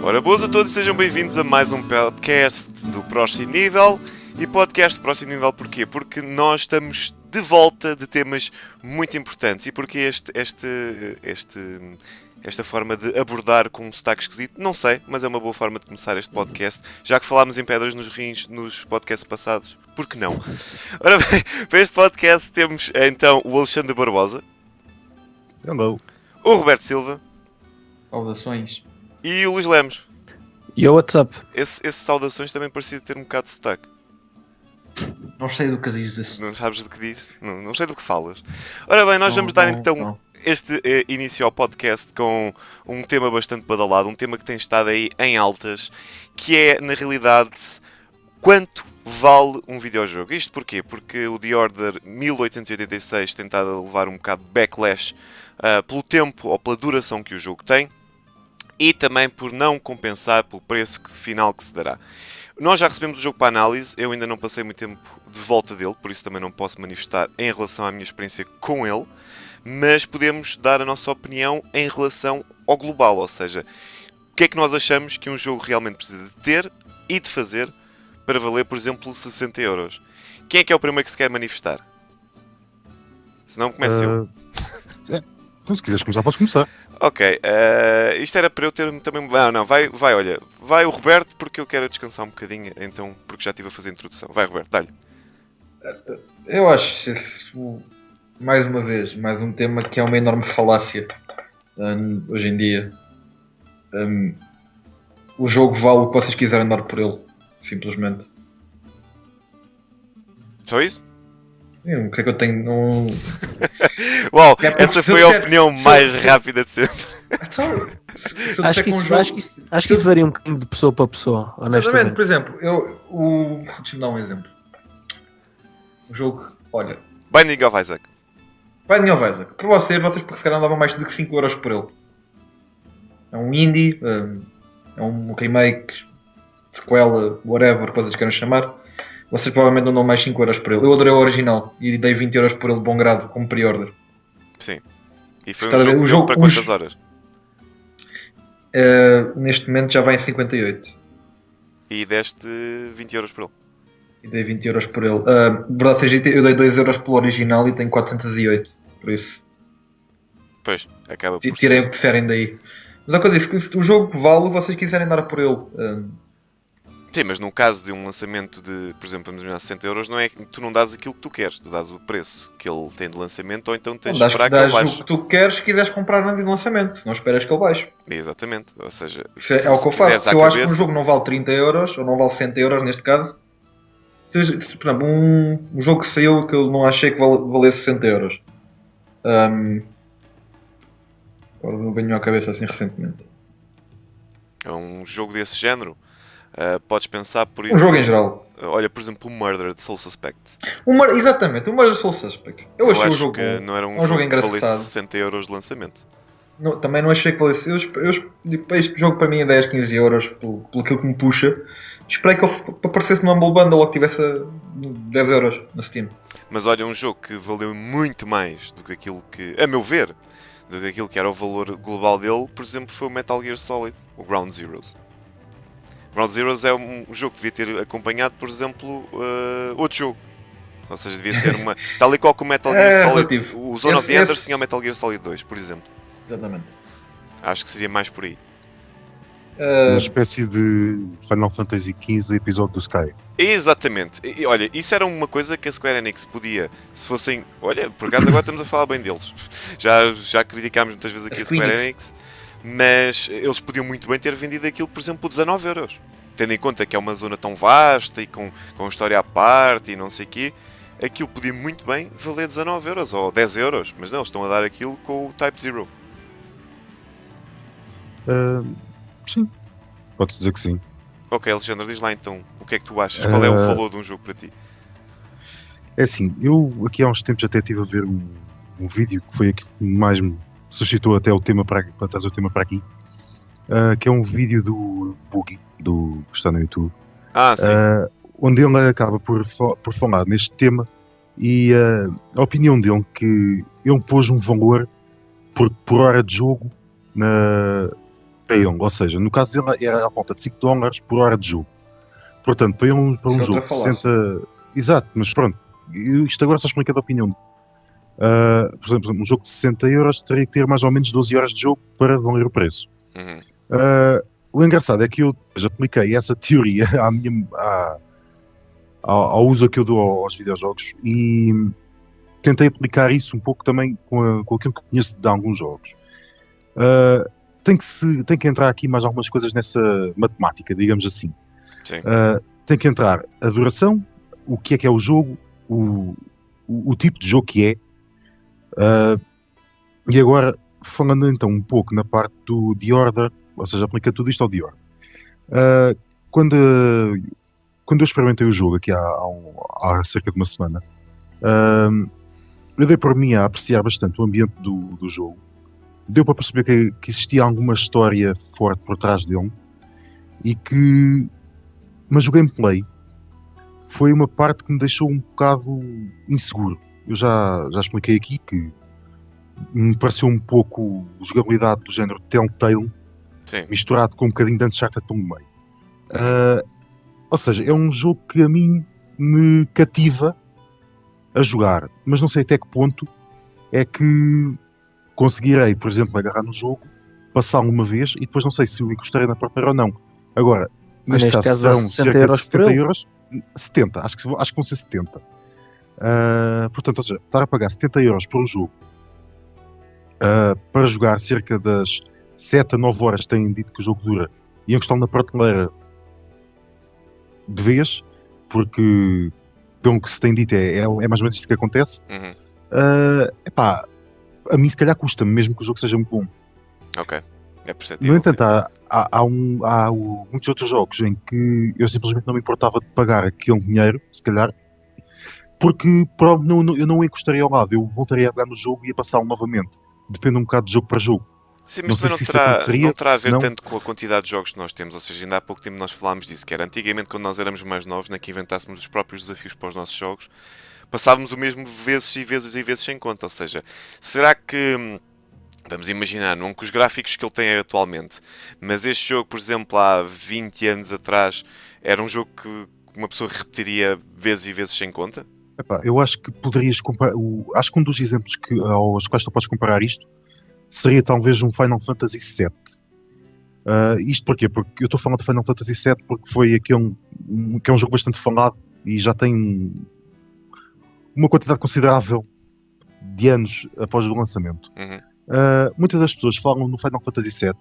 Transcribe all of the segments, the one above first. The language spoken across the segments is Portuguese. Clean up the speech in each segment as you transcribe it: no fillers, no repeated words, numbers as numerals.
Ora, boas a todos e sejam bem-vindos a mais um podcast do Próximo Nível. E podcast Próximo Nível porquê? Porque nós estamos de volta de temas muito importantes. E porque esta forma de abordar com um sotaque esquisito? Não sei, mas é uma boa forma de começar este podcast. Já que falámos em pedras nos rins nos podcasts passados, por que não? Ora bem, para este podcast temos então o Alexandre Barbosa. Hello. O Roberto Silva. Saudações. E o Luís Lemos. Yo, what's up? Esse saudações também parecia ter um bocado de sotaque. Não sei do que dizes. Não sabes do que dizes? Não sei do que falas. Ora bem, nós vamos dar então este início ao podcast com um tema bastante badalado, um tema que tem estado aí em altas, que é, na realidade, quanto vale um videojogo. Isto porquê? Porque o The Order 1886 tem estado a levar um bocado de backlash pelo tempo ou pela duração que o jogo tem e também por não compensar pelo preço final que se dará. Nós já recebemos o jogo para análise, eu ainda não passei muito tempo de volta dele, por isso também não posso manifestar em relação à minha experiência com ele, mas podemos dar a nossa opinião em relação ao global, ou seja, o que é que nós achamos que um jogo realmente precisa de ter e de fazer para valer, por exemplo, 60€. Quem é que é o primeiro que se quer manifestar? Se não, comece eu. Então, se quiseres começar, podes começar. Ok, isto era para eu ter também... Não, vai o Roberto, porque eu quero descansar um bocadinho, então, porque já estive a fazer a introdução. Vai, Roberto, dá-lhe. Eu acho isso, mais uma vez, mais um tema que é uma enorme falácia hoje em dia. O jogo vale o que vocês quiserem dar por ele, simplesmente. Só isso? O que é que eu tenho? Não... Uau, essa foi a opinião mais rápida de sempre. Então, Acho que isso varia um bocadinho de pessoa para pessoa, honestamente. Por exemplo, deixa-me dar um exemplo. O jogo, olha... Binding of Isaac. Binding of Isaac. Para vocês porque se calhar davam mais de 5€ por ele. É um indie, é um remake, sequela, whatever, coisas que queiram chamar. Vocês provavelmente não dão mais 5€ por ele. Eu adorei o original e dei 20€ por ele de bom grado, como pre-order. Sim. E foi um jogo para quantas horas? Neste momento já vai em 58. E deste 20€ por ele? E dei 20€ por ele. Verdade seja, eu dei 2€ pelo original e tenho 408. Por isso. Pois, acaba por tirei o que disserem daí. Mas é o que eu disse, o jogo vale o que vocês quiserem dar por ele. Sim, mas no caso de um lançamento de, por exemplo, vamos imaginar 60€, não é, tu não dás aquilo que tu queres, tu dás o preço que ele tem de lançamento ou então tens de esperar que ele baixe. O que tu queres se quiseres comprar antes de lançamento, não esperas que ele baixe. Exatamente, ou seja... É o que eu faço, se eu acho que um jogo não vale 30€ ou não vale 100€ neste caso, por exemplo, um jogo que saiu que eu não achei que valesse 60€. Agora não venho à cabeça assim recentemente. É um jogo desse género. Podes pensar por isso. Um jogo em geral. Olha, por exemplo, o Murder de Soul Suspect. Exatamente, o Murder de Soul Suspect. Eu achei o jogo que não era um jogo que valesse engraçado. 60€ de lançamento. Não, também não achei que valesse. Este jogo para mim é 10, 15€ pelo aquilo que me puxa. Esperei que ele aparecesse no Humble Bundle ou que tivesse 10€ na Steam. Mas olha, um jogo que valeu muito mais do que aquilo que, a meu ver, do que aquilo que era o valor global dele, por exemplo, foi o Metal Gear Solid, o Ground Zeroes. Ground Zeroes é um jogo que devia ter acompanhado, por exemplo, outro jogo. Ou seja, devia ser uma... Tal e qual que o Metal Gear Solid... Relativo. O Zone of the Enders tinha o Metal Gear Solid 2, por exemplo. Exatamente. Acho que seria mais por aí. Uma espécie de Final Fantasy XV episódio do Sky. Exatamente. E, olha, isso era uma coisa que a Square Enix podia, se fossem... Olha, por acaso agora estamos a falar bem deles. Já criticámos muitas vezes aqui a Square Enix. Mas eles podiam muito bem ter vendido aquilo, por exemplo, por 19€. Tendo em conta que é uma zona tão vasta e com história à parte e não sei o quê, aquilo podia muito bem valer 19€ ou 10€. Mas não, eles estão a dar aquilo com o Type Zero. Sim, pode-se dizer que sim. Ok, Alexandre, diz lá então, o que é que tu achas? Qual é o valor de um jogo para ti? É assim, eu aqui há uns tempos até estive a ver um vídeo que foi aqui que mais me suscitou até o tema para trazer o tema para aqui, que é um vídeo do Boogie, que está no YouTube, Sim. onde ele acaba por falar neste tema e a opinião dele que ele pôs um valor por hora de jogo para ele, ou seja, no caso dele era à volta de $5 por hora de jogo. Portanto, para um jogo de 60... Exato, mas pronto, isto agora só explica a opinião. Por exemplo, um jogo de €60 teria que ter mais ou menos 12 horas de jogo para valer o preço. O engraçado é que eu apliquei essa teoria ao uso que eu dou aos videojogos e tentei aplicar isso um pouco também com aquilo que conheço de alguns jogos. Tem que entrar aqui mais algumas coisas nessa matemática, digamos assim. Tem que entrar a duração, o que é o jogo, o tipo de jogo que é. E agora, falando então um pouco na parte do The Order, ou seja, aplica tudo isto ao The Order. Quando eu experimentei o jogo aqui há cerca de uma semana, eu dei por mim a apreciar bastante o ambiente do jogo. Deu para perceber que existia alguma história forte por trás dele mas o gameplay foi uma parte que me deixou um bocado inseguro. Eu já expliquei aqui que me pareceu um pouco jogabilidade do género Telltale, misturado com um bocadinho de Uncharted pelo meio. Ou seja, é um jogo que a mim me cativa a jogar, mas não sei até que ponto é que conseguirei, por exemplo, agarrar no jogo, passá-lo uma vez e depois não sei se o encostarei na própria ou não. Agora, neste caso serão cerca de €70. 70, acho que vão ser 70. Portanto, ou seja, estar a pagar €70 por um jogo para jogar cerca das 7 a 9 horas, têm dito que o jogo dura, e encostá-lo na prateleira de vez, porque pelo que se tem dito é mais ou menos isso que acontece. A mim se calhar custa-me, mesmo que o jogo seja muito bom. Ok, é perceptível. No entanto, há muitos outros jogos em que eu simplesmente não me importava de pagar aquele dinheiro, se calhar, porque eu não encostaria ao lado, eu voltaria a pegar no jogo e ia passá-lo novamente. Depende um bocado de jogo para jogo. Sim, mas não terá a ver tanto com a quantidade de jogos que nós temos. Ou seja, ainda há pouco tempo nós falámos disso, que era antigamente, quando nós éramos mais novos, que inventássemos os próprios desafios para os nossos jogos, passávamos o mesmo vezes e vezes e vezes sem conta. Ou seja, será que, vamos imaginar, não com os gráficos que ele tem atualmente, mas este jogo, por exemplo, há 20 anos atrás, era um jogo que uma pessoa repetiria vezes e vezes sem conta? Eu acho que poderias comparar. Acho que um dos exemplos aos quais tu podes comparar isto seria talvez um Final Fantasy VII. Isto porquê? Porque eu estou falando de Final Fantasy VII porque foi que é um jogo bastante falado e já tem uma quantidade considerável de anos após o lançamento. Muitas das pessoas falam no Final Fantasy VII,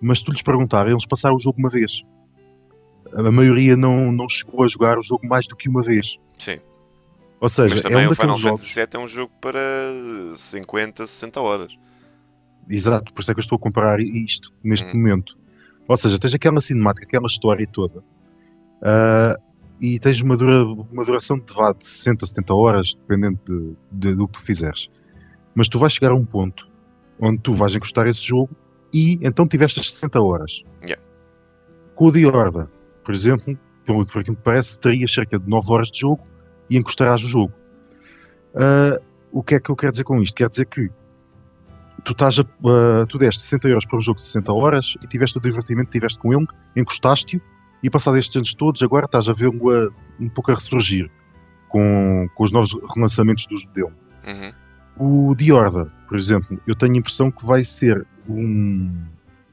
mas se tu lhes perguntar, eles passaram o jogo uma vez. A maioria não chegou a jogar o jogo mais do que uma vez. Sim. Ou seja, mas também o Final Fantasy VII é um jogo para 50, 60 horas. Exato, por isso é que eu estou a comparar isto neste momento. Ou seja, tens aquela cinemática, aquela história toda, e tens uma duração de 60, 70 horas, dependendo do que tu fizeres. Mas tu vais chegar a um ponto onde tu vais encostar esse jogo e então tiveste as 60 horas. Com o The Order, por exemplo, por aquilo que me parece, terias cerca de 9 horas de jogo e encostarás o jogo. O que é que eu quero dizer com isto? Quer dizer que tu deste €60 para um jogo de 60 horas e tiveste o divertimento que tiveste com ele, encostaste-o e passados estes anos todos, agora estás a vê-lo um pouco a ressurgir com os novos relançamentos dele. O The Order, por exemplo, eu tenho a impressão que vai ser um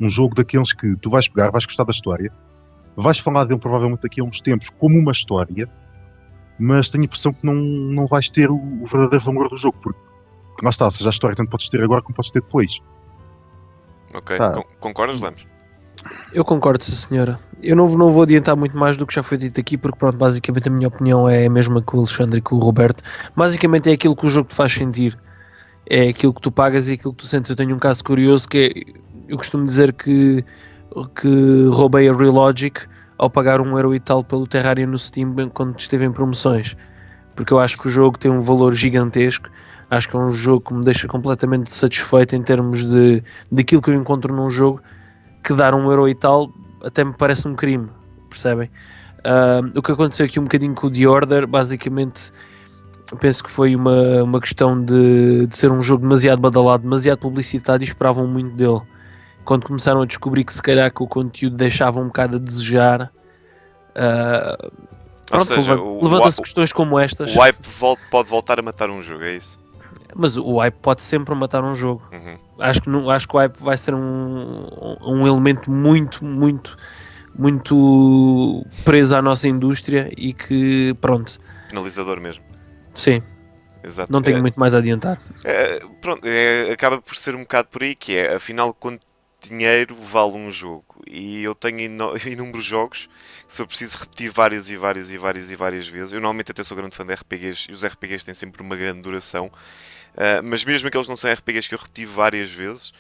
jogo daqueles que tu vais pegar, vais gostar da história, vais falar dele provavelmente daqui a uns tempos como uma história, mas tenho a impressão que não vais ter o verdadeiro valor do jogo, porque lá está, ou seja, a história tanto podes ter agora como podes ter depois. Ok, concordas, Lemos? Eu concordo, sim, senhora. Eu não vou adiantar muito mais do que já foi dito aqui, porque pronto, basicamente a minha opinião é a mesma que o Alexandre e com o Roberto. Basicamente é aquilo que o jogo te faz sentir, é aquilo que tu pagas e aquilo que tu sentes. Eu tenho um caso curioso que é, eu costumo dizer que roubei a Relogic ao pagar €1 e tal pelo Terraria no Steam quando esteve em promoções, porque eu acho que o jogo tem um valor gigantesco. Acho que é um jogo que me deixa completamente satisfeito em termos daquilo que eu encontro num jogo, que dar €1 e tal até me parece um crime, percebem? O que aconteceu aqui um bocadinho com o The Order, basicamente penso que foi uma questão de ser um jogo demasiado badalado, demasiado publicitado, e esperavam muito dele. quando começaram a descobrir que se calhar que o conteúdo deixava um bocado a desejar, Ou pronto, seja, levanta-se questões como estas. o hype pode voltar a matar um jogo, é isso? Mas o hype pode sempre matar um jogo. Uhum. Acho que o hype vai ser um elemento muito preso à nossa indústria e que, pronto, Penalizador mesmo. sim, Exato. não tenho muito mais a adiantar. Pronto, acaba por ser um bocado por aí, que é, afinal, quanto dinheiro vale um jogo? E eu tenho inúmeros jogos que se eu preciso repetir várias vezes. Eu normalmente até sou grande fã de RPGs e os RPGs têm sempre uma grande duração. Mas mesmo aqueles que não são RPGs que eu repeti várias vezes,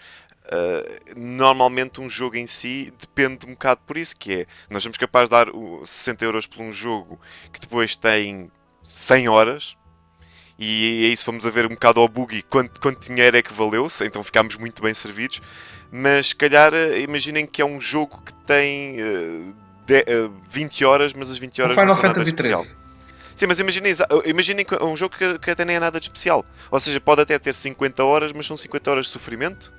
normalmente um jogo em si depende um bocado por isso, que é, nós somos capazes de dar 60€ por um jogo que depois tem 100 horas, e aí se formos a ver um bocado ao boogie quanto dinheiro é que valeu, então ficámos muito bem servidos. Mas se calhar imaginem que é um jogo que tem 20 horas, mas as 20 horas não Final são nada Fantasy especial. 13. Sim, mas imaginem que é um jogo que até nem é nada de especial. Ou seja, pode até ter 50 horas, mas são 50 horas de sofrimento.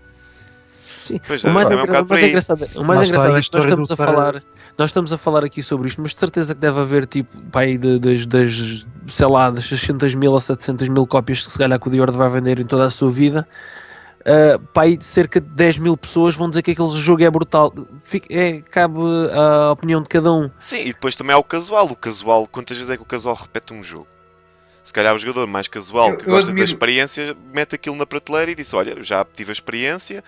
Sim. Pois O mais, é, um bocado por aí. engraçado, o mais Lá está engraçado aí a é que nós história estamos do a cara- falar, nós estamos a falar aqui sobre isto, mas de certeza que deve haver tipo, pá, aí sei lá, das 600 mil ou 700 mil cópias que se calhar que o Diord vai vender em toda a sua vida. Pá, aí cerca de 10 mil pessoas vão dizer que aquele jogo é brutal. Cabe a opinião de cada um. Sim, e depois também há o casual. O casual, quantas vezes é que o casual repete um jogo? Se calhar o jogador mais casual Eu que gosta admiro- da experiência mete aquilo na prateleira e diz: olha, já tive a experiência,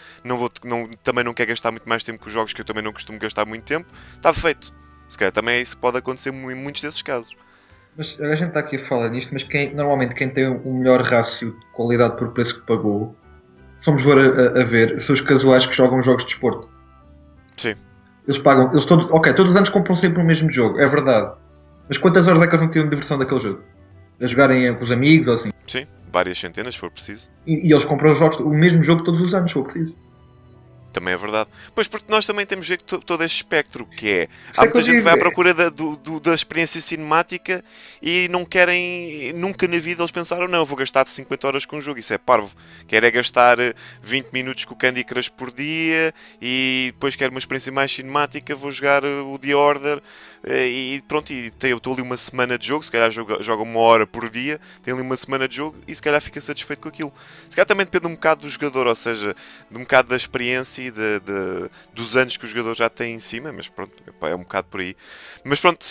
também não quero gastar muito mais tempo com os jogos que eu também não costumo gastar muito tempo, está feito. Se calhar também isso pode acontecer em muitos desses casos. Mas a gente está aqui a falar nisto, mas normalmente quem tem o melhor rácio de qualidade por preço que pagou, somos a ver, são os casuais que jogam jogos de desporto. Sim. Eles pagam, todos os anos compram sempre o mesmo jogo, é verdade. Mas quantas horas é que eles não tiram de diversão daquele jogo? A jogarem com os amigos ou assim. Sim, várias centenas, se for preciso. E eles compram o mesmo jogo todos os anos, se for preciso. Também é verdade. Pois porque nós também temos ver todo este espectro, que é... Isso Há é que muita eu gente que digo, vai à procura da experiência cinemática e não querem... Nunca na vida eles pensaram, não, eu vou gastar 50 horas com um jogo. Isso é parvo. Quero é gastar 20 minutos com o Candy Crush por dia e depois quero uma experiência mais cinemática, vou jogar o The Order e pronto, eu estou ali uma semana de jogo, se calhar joga 1 hora por dia, tem ali uma semana de jogo e se calhar fica satisfeito com aquilo. Se calhar também depende um bocado do jogador, ou seja, de um bocado da experiência e dos anos que o jogador já tem em cima, mas pronto, é um bocado por aí. Mas pronto,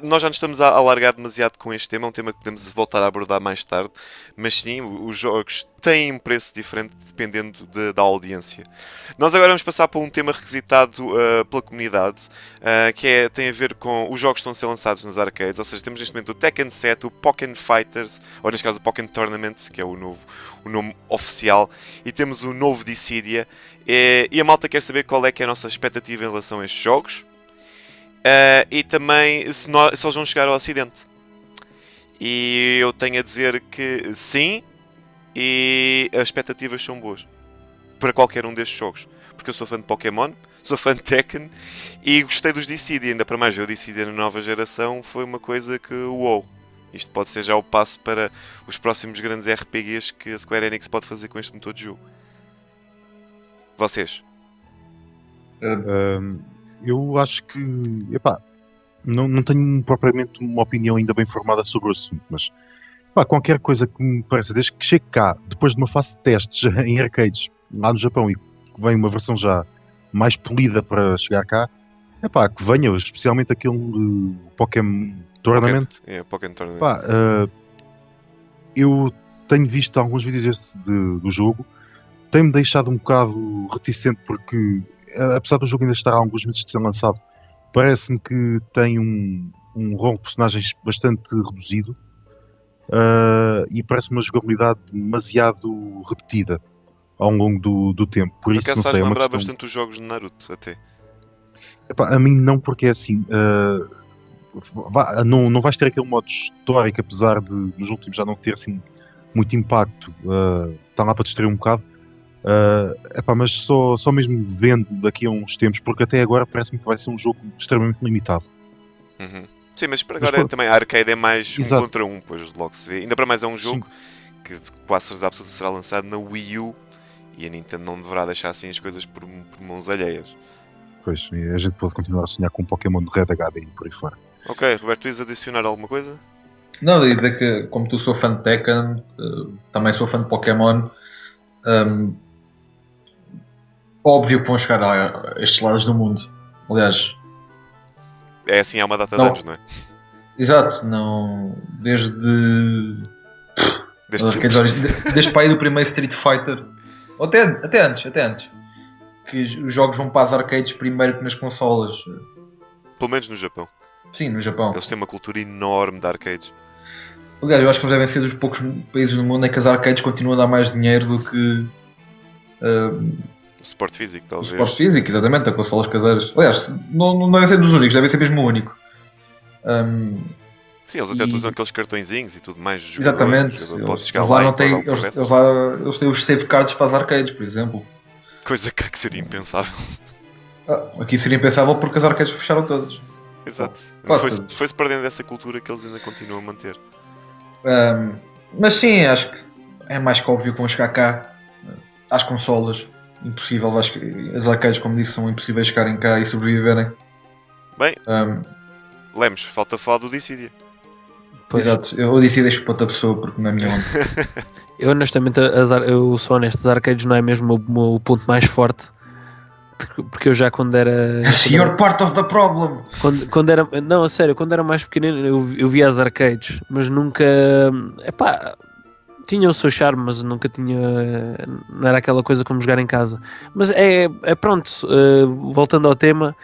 nós já nos estamos a alargar demasiado com este tema, é um tema que podemos voltar a abordar mais tarde, mas sim, os jogos têm um preço diferente dependendo da audiência. Nós agora vamos passar para um tema requisitado pela comunidade, que tem a ver com os jogos que estão a ser lançados nas arcades, ou seja, temos neste momento o Tekken 7, o Pokken Fighters, ou neste caso o Pokken Tournament, que é o nome oficial, e temos o novo Dissidia, e a malta quer saber qual é que é a nossa expectativa em relação a estes jogos, e também se eles vão chegar ao Ocidente. E eu tenho a dizer que sim, e as expectativas são boas para qualquer um destes jogos, porque eu sou fã de Pokémon, sou fã de Tekken e gostei dos Dissidia, ainda para mais ver o Dissidia na nova geração foi uma coisa que uou. Isto pode ser já o passo para os próximos grandes RPGs que a Square Enix pode fazer com este motor de jogo. Vocês? Eu acho que, epá, não tenho propriamente uma opinião ainda bem formada sobre o assunto, mas epá, qualquer coisa que me pareça, desde que chegue cá, depois de uma fase de testes em arcades lá no Japão e que vem uma versão já mais polida para chegar cá, epá, que venha, especialmente aquele Pokémon Tournament. Pokémon Tournament. Epá, eu tenho visto alguns vídeos do jogo, tem-me deixado um bocado reticente porque, apesar do jogo ainda estar há alguns meses de ser lançado, parece-me que tem um rol de personagens bastante reduzido e parece-me uma jogabilidade demasiado repetida ao longo do tempo. Por isso, não sei, é uma lembrar questão... bastante os jogos de Naruto, até. Epá, a mim não, porque é assim... não vais ter aquele modo histórico, apesar de nos últimos já não ter assim muito impacto, está lá para distrair um bocado. Epá, mas só mesmo vendo daqui a uns tempos, porque até agora parece-me que vai ser um jogo extremamente limitado. Uhum. Sim, mas para agora também a arcade é mais Exato. 1 contra 1, pois logo se vê. Ainda para mais é um jogo que quase certeza absoluta será lançado na Wii U E a Nintendo não deverá deixar assim as coisas por mãos alheias. Pois, e a gente pode continuar a sonhar com um Pokémon de Red HD e por aí fora. Ok, Roberto, ias adicionar alguma coisa? Não, e dizer que, como tu sou fã de Tekken, também sou fã de Pokémon. hum, Óbvio que vão chegar a estes lados do mundo. Aliás, É assim há uma data de Não. anos, não é? exato, não. Desde. Desde Desde, sempre. desde para aí do primeiro Street Fighter. Ou até antes. Que os jogos vão para as arcades primeiro que nas consolas. Pelo menos no Japão. Sim, no Japão. Eles têm uma cultura enorme de arcades. Aliás, eu acho que eles devem ser dos poucos países do mundo em que as arcades continuam a dar mais dinheiro do que O suporte físico, o talvez. suporte físico, exatamente, a consolas caseiras. Aliás, não deve ser dos únicos, deve ser mesmo o único. Sim, eles até E- usam aqueles cartõezinhos e tudo mais. Exatamente. O jogador Eles, pode chegar eles lá lá e não pode têm, dar um eles, progresso. eles lá eles têm os save cards para as arcades, por exemplo. Coisa que seria impensável. Aqui seria impensável porque as arcades fecharam todas. Exato. Quase Foi-se perdendo dessa cultura que eles ainda continuam a manter. Mas sim, acho que é mais que óbvio que vão chegar cá às consolas. Impossível, acho que as arcades, como disse, são impossíveis chegarem cá e sobreviverem. Bem, Ahm, Lemos, falta falar do Dissidia. Pois. Exato, eu disse deixo para outra pessoa porque não é minha onda. Eu honestamente, eu sou honesto, os arcades não é mesmo o ponto mais forte. Porque eu já quando era. You're part of the problem! Quando era. Não, a sério, quando era mais pequenino eu via as arcades, mas nunca. Epá, tinha o seu charme, mas nunca tinha. Não era aquela coisa como jogar em casa. Mas é pronto, voltando ao tema.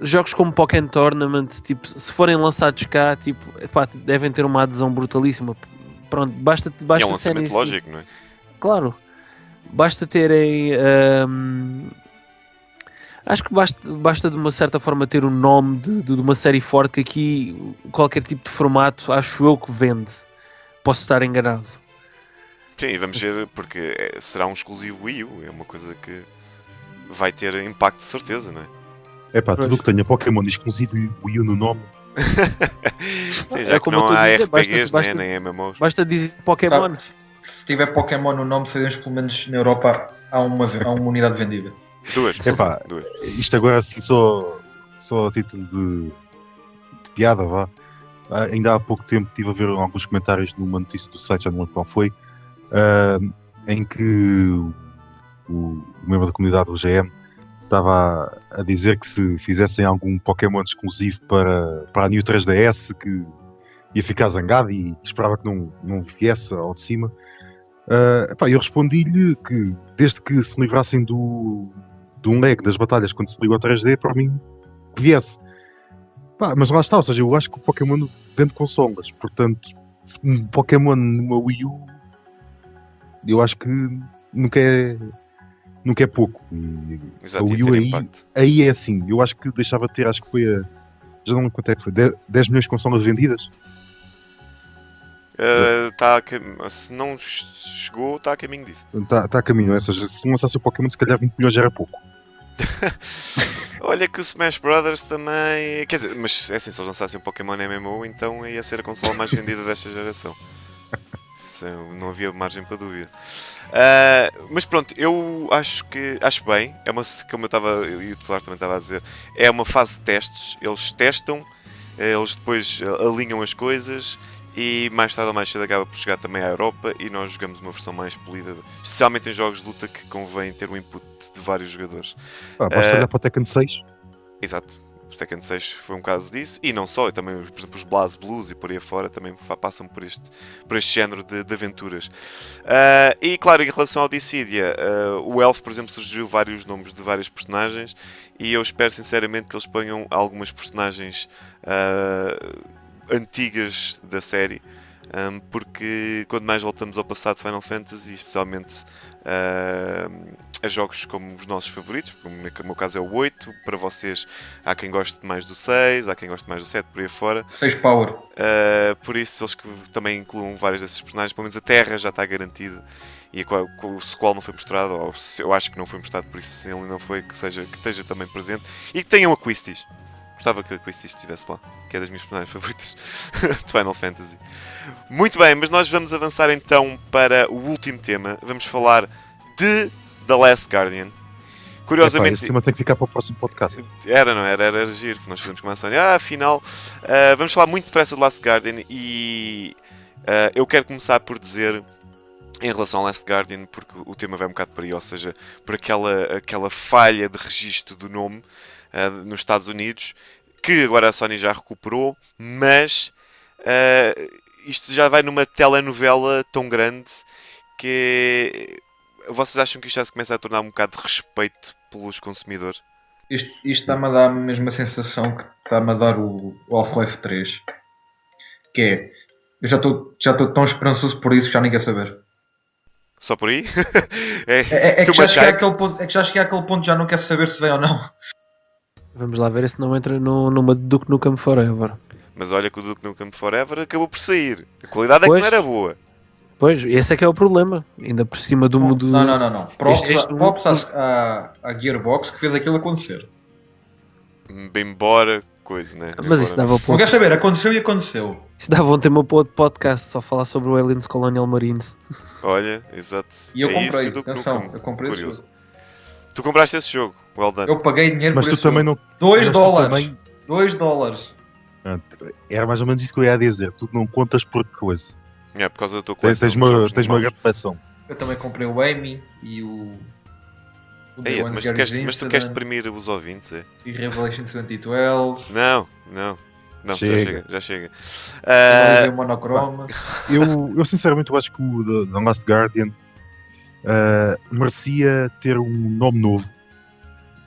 Jogos como Pokémon Tournament, tipo, se forem lançados cá, tipo, epá, devem ter uma adesão brutalíssima. Pronto, basta E é um serem lançamento lógico, não é? Claro, basta terem. Acho que basta de uma certa forma ter o nome de uma série forte que aqui qualquer tipo de formato acho eu que vende. Posso estar enganado. Sim, e vamos ver, porque será um exclusivo Wii U. É uma coisa que vai ter impacto de certeza, não é? É pá, Pois. tudo que tenha Pokémon exclusivo e Wii U no nome. Sim, É já que como eu não estou a há dizer, RPGs, basta- nem MMOs. Basta dizer Pokémon. Sabe, se tiver Pokémon no nome, sabemos que pelo menos na Europa há uma unidade vendida. Duas. Epá. Duas. Isto agora assim só a título de piada, vá. Ainda há pouco tempo estive a ver alguns comentários numa notícia do site, já não lembro qual foi, em que o membro da comunidade do GM estava a dizer que se fizessem algum Pokémon exclusivo para a New 3DS que ia ficar zangado e esperava que não viesse ao de cima. Epá, eu respondi-lhe que desde que se livrassem de um lag das batalhas quando se liga ao 3D, para mim que viesse. Pá, mas lá está, ou seja, eu acho que o Pokémon vende consolas, portanto, se um Pokémon numa Wii U, eu acho que nunca é pouco. E Exato, a Wii ia U ter impacto. aí é assim, eu acho que deixava de ter, acho que foi já não lembro quanto é que foi, 10 milhões de consolas vendidas. Se não chegou, está a caminho disso. Está a caminho, ou seja, se lançasse o Pokémon, se calhar 20 milhões já era pouco. Olha que o Smash Brothers também. Quer dizer, mas é assim, se eles lançassem um Pokémon MMO, então ia ser a consola mais vendida desta geração. Não havia margem para dúvida. Mas pronto, eu acho bem. É uma, como eu e o titular também estava a dizer, é uma fase de testes. Eles testam, eles depois alinham as coisas. E mais tarde ou mais cedo acaba por chegar também à Europa e nós jogamos uma versão mais polida, especialmente em jogos de luta que convém ter o input de vários jogadores. Basta olhar para o Tekken 6. Exato, o Tekken 6 foi um caso disso, e não só, também, por exemplo, os BlazBlues e por aí afora também passam por este género de aventuras. E claro, em relação ao Dissidia, o Elf, por exemplo, surgiu vários nomes de várias personagens e eu espero sinceramente que eles ponham algumas personagens antigas da série, porque quando mais voltamos ao passado de Final Fantasy, especialmente a jogos como os nossos favoritos, como no meu caso é o 8, para vocês há quem goste mais do 6, há quem goste mais do 7, por aí afora. 6 Power. Por isso eles que também incluam vários desses personagens, pelo menos a Terra já está garantida. E o Squall não foi mostrado, ou eu acho que não foi mostrado, por isso se ele não foi, que esteja também presente. E que tenham a Quistis. Gostava que a Quistis estivesse lá, que é das minhas personagens favoritas de Final Fantasy. Muito bem, mas nós vamos avançar então para o último tema. Vamos falar de The Last Guardian. Curiosamente, esse tema tem que ficar para o próximo podcast. era giro, que nós fizemos com a Sónia. Afinal, vamos falar muito depressa de Last Guardian e eu quero começar por dizer, em relação ao Last Guardian, porque o tema vai um bocado por aí, ou seja, por aquela falha de registro do nome nos Estados Unidos, que agora a Sony já recuperou, mas isto já vai numa telenovela tão grande que vocês acham que isto já se começa a tornar um bocado de respeito pelos consumidores? Isto está-me a dar a mesma sensação que está-me a dar o Half-Life 3. Que é, eu já estou tão esperançoso por isso que já nem quer saber. Só por aí? É que já cheguei àquele ponto que já não quer saber se vem ou não. Vamos lá ver se não entra numa Duke Nukem Forever. Mas olha que o Duke Nukem Forever acabou por sair. A qualidade é que não era boa. Pois, esse é que é o problema. Ainda por cima do... Não. Props à Gearbox que fez aquilo acontecer. Bem embora, coisa, né? Mas isso dava Não quer saber, aconteceu e aconteceu. Isso dava um tema para outro podcast, só falar sobre o Aliens Colonial Marines. Olha, exato. E eu comprei, isso, atenção, eu comprei esse curioso. jogo. Tu compraste esse jogo, well done. Eu paguei dinheiro Mas por tu esse também jogo. não. $2. Também... $2. Era mais ou menos isso que eu ia dizer. Tu não contas por coisa. É, por causa da tua coleção. Tens uma grande coleção. Eu também comprei o Amy e o Ei, mas tu queres deprimir os ouvintes, é? E Revelations 2012. Não, chega. já chega. O Monochrome. Eu sinceramente acho que o The Last Guardian merecia ter um nome novo.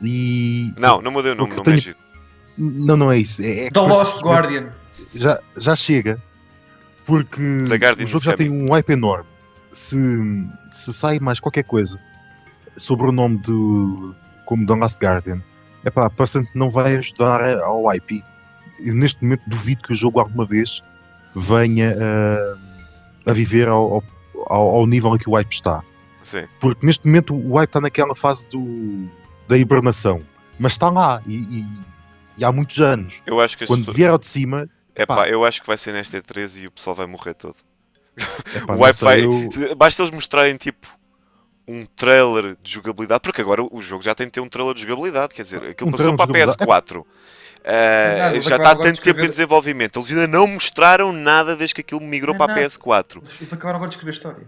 E... Não mudei o nome, não tenho... é giro. Não é isso. The Lost Guardian. Já chega. Porque o jogo já tem um hype enorme. Se sai mais qualquer coisa sobre o nome como The Last Guardian, parece que não vai ajudar ao hype. Eu neste momento duvido que o jogo alguma vez venha a viver ao nível em que o hype está. Sim. Porque neste momento o hype está naquela fase da hibernação. Mas está lá e há muitos anos. Eu acho que quando vier ao de cima... eu acho que vai ser nesta E3 e o pessoal vai morrer todo. Epá, o hype vai... Basta eles mostrarem tipo um trailer de jogabilidade, porque agora o jogo já tem de ter um trailer de jogabilidade, quer dizer, aquilo passou para a PS4. Já está há tanto tempo em desenvolvimento. Eles ainda não mostraram nada desde que aquilo migrou para a PS4. Eles acabaram agora de escrever a história.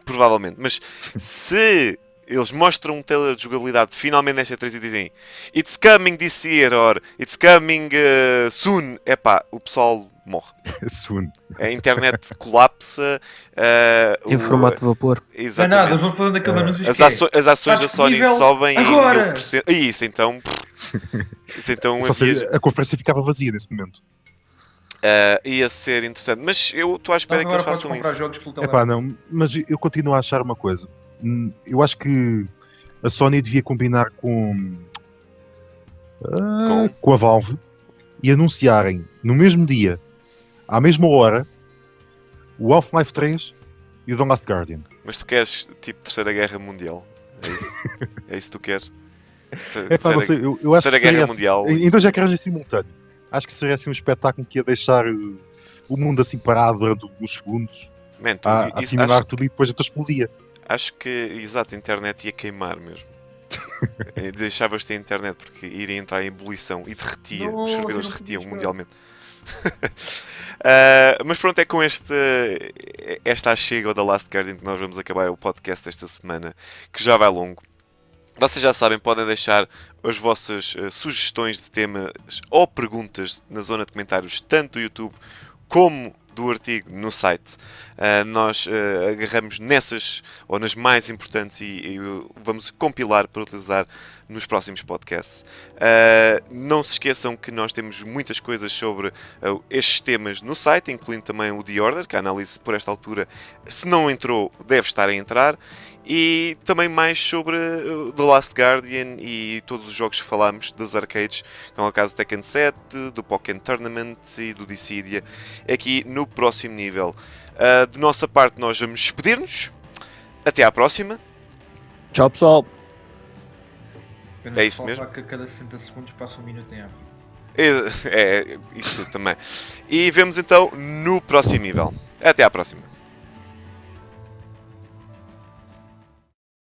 Provavelmente, mas se eles mostram um trailer de jogabilidade finalmente nesta E3 e dizem It's coming this year or It's coming soon, o pessoal morre. Soon. A internet colapsa. Em formato de vapor. Exatamente. Não é nada, eles vão falando daqueles anúncios as ações da Sony sobem agora! em 1000%. E isso então a conferência ficava vazia nesse momento. ia ser interessante. Mas eu estou à espera que eles façam isso. Não, mas eu continuo a achar uma coisa. Eu acho que a Sony devia combinar com a Valve e anunciarem no mesmo dia, à mesma hora, o Half-Life 3 e o The Last Guardian. Mas tu queres tipo Terceira Guerra Mundial? É isso que tu queres? Não sei, eu acho que Guerra Mundial. Então já quero em simultâneo. Acho que seria assim um espetáculo que ia deixar o mundo assim parado durante uns segundos. A simular tudo e depois então explodia. Acho que, exato, a internet ia queimar mesmo. Deixavas-te a internet porque iria entrar em ebulição e derretia. Os servidores derretiam mundialmente. Mas pronto, é com esta chega ao The Last Guardian que nós vamos acabar o podcast esta semana, que já vai longo. Vocês já sabem, podem deixar as vossas sugestões de temas ou perguntas na zona de comentários, tanto do YouTube como do artigo no site. Nós agarramos nessas ou nas mais importantes e vamos compilar para utilizar nos próximos podcasts. Não se esqueçam que nós temos muitas coisas sobre estes temas no site, incluindo também o The Order, que a análise por esta altura, se não entrou, deve estar a entrar. E também mais sobre The Last Guardian e todos os jogos que falámos das arcades, como é o caso do Tekken 7, do Pokémon Tournament e do Dissidia, aqui no próximo nível. De nossa parte, nós vamos despedir-nos. Até à próxima. Tchau, pessoal. É isso mesmo. Que a cada 60 segundos passa um minuto em água. É isso também. E vemos então no próximo nível. Até à próxima.